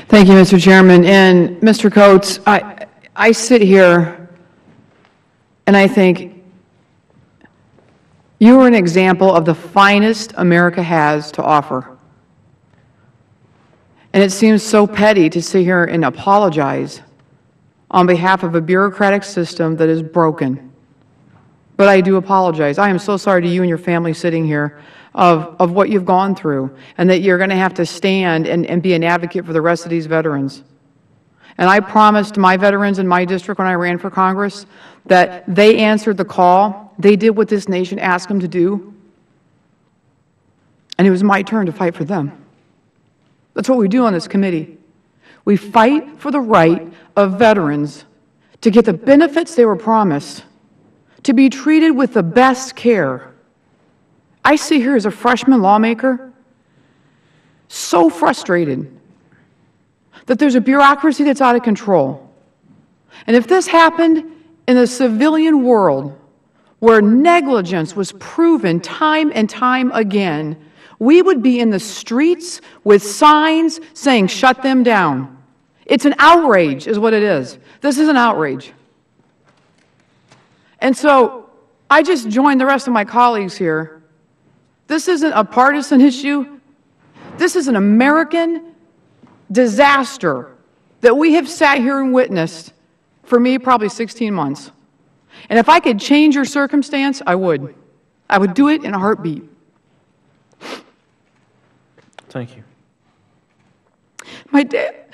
Thank you, Mr. Chairman. And Mr. Coates, I sit here and I think you are an example of the finest America has to offer. And it seems so petty to sit here and apologize on behalf of a bureaucratic system that is broken. But I do apologize. I am so sorry to you and your family sitting here of what you've gone through, and that you're going to have to stand and be an advocate for the rest of these veterans. And I promised my veterans in my district when I ran for Congress that they answered the call. They did what this nation asked them to do, and it was my turn to fight for them. That's what we do on this committee. We fight for the right of veterans to get the benefits they were promised, to be treated with the best care. I sit here as a freshman lawmaker so frustrated that there's a bureaucracy that's out of control. And if this happened in the civilian world where negligence was proven time and time again, we would be in the streets with signs saying, "Shut them down." It's an outrage is what it is. This is an outrage. And so I just joined the rest of my colleagues here. This isn't a partisan issue. This is an American disaster that we have sat here and witnessed for me probably 16 months. And if I could change your circumstance, I would. I would do it in a heartbeat. Thank you. My dad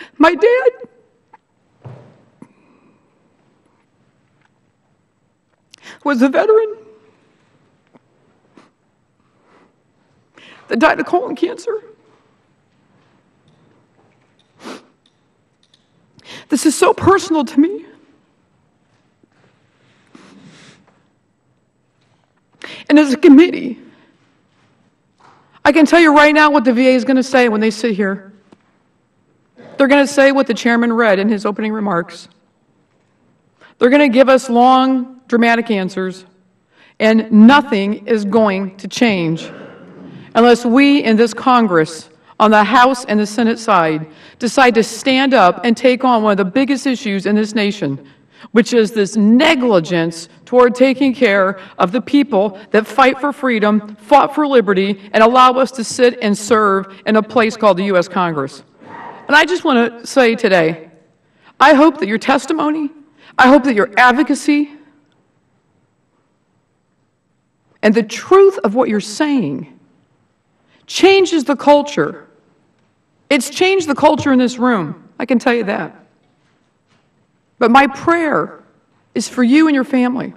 was a veteran that died of colon cancer. This is so personal to me. And as a committee, I can tell you right now what the VA is going to say when they sit here. They're going to say what the chairman read in his opening remarks. They're going to give us long, dramatic answers, and nothing is going to change unless we in this Congress, on the House and the Senate side, decide to stand up and take on one of the biggest issues in this nation, which is this negligence toward taking care of the people that fight for freedom, fought for liberty, and allow us to sit and serve in a place called the U.S. Congress. And I just want to say today, I hope that your testimony, I hope that your advocacy, and the truth of what you're saying changes the culture. It's changed the culture in this room, I can tell you that. But my prayer is for you and your family.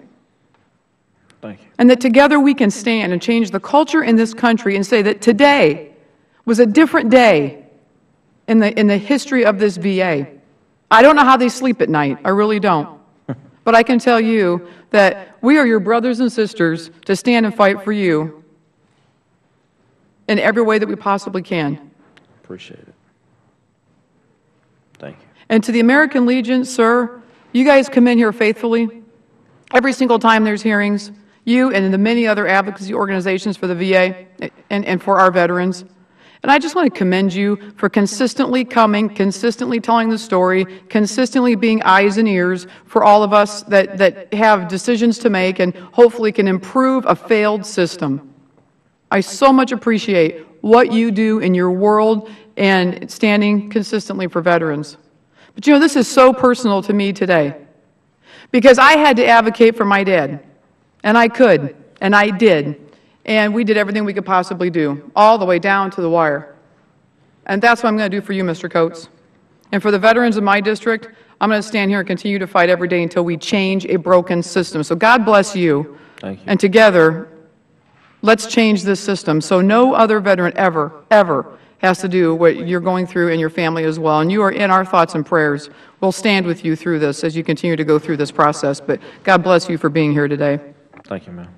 Thank you. And that together we can stand and change the culture in this country and say that today was a different day in the history of this VA. I don't know how they sleep at night. I really don't. But I can tell you that we are your brothers and sisters to stand and fight for you in every way that we possibly can. Appreciate it. Thank you. And to the American Legion, sir, you guys come in here faithfully. Every single time there's hearings, you and the many other advocacy organizations for the VA and for our veterans. And I just want to commend you for consistently coming, consistently telling the story, consistently being eyes and ears for all of us that have decisions to make and hopefully can improve a failed system. I so much appreciate what you do in your world and standing consistently for veterans. But you know, this is so personal to me today because I had to advocate for my dad, and I could, and I did, and we did everything we could possibly do, all the way down to the wire. And that's what I'm going to do for you, Mr. Coates. And for the veterans in my district, I'm going to stand here and continue to fight every day until we change a broken system. So God bless you. Thank you. And together, let's change this system so no other veteran ever has to do what you're going through and your family as well. And you are in our thoughts and prayers. We'll stand with you through this as you continue to go through this process. But God bless you for being here today. Thank you, ma'am.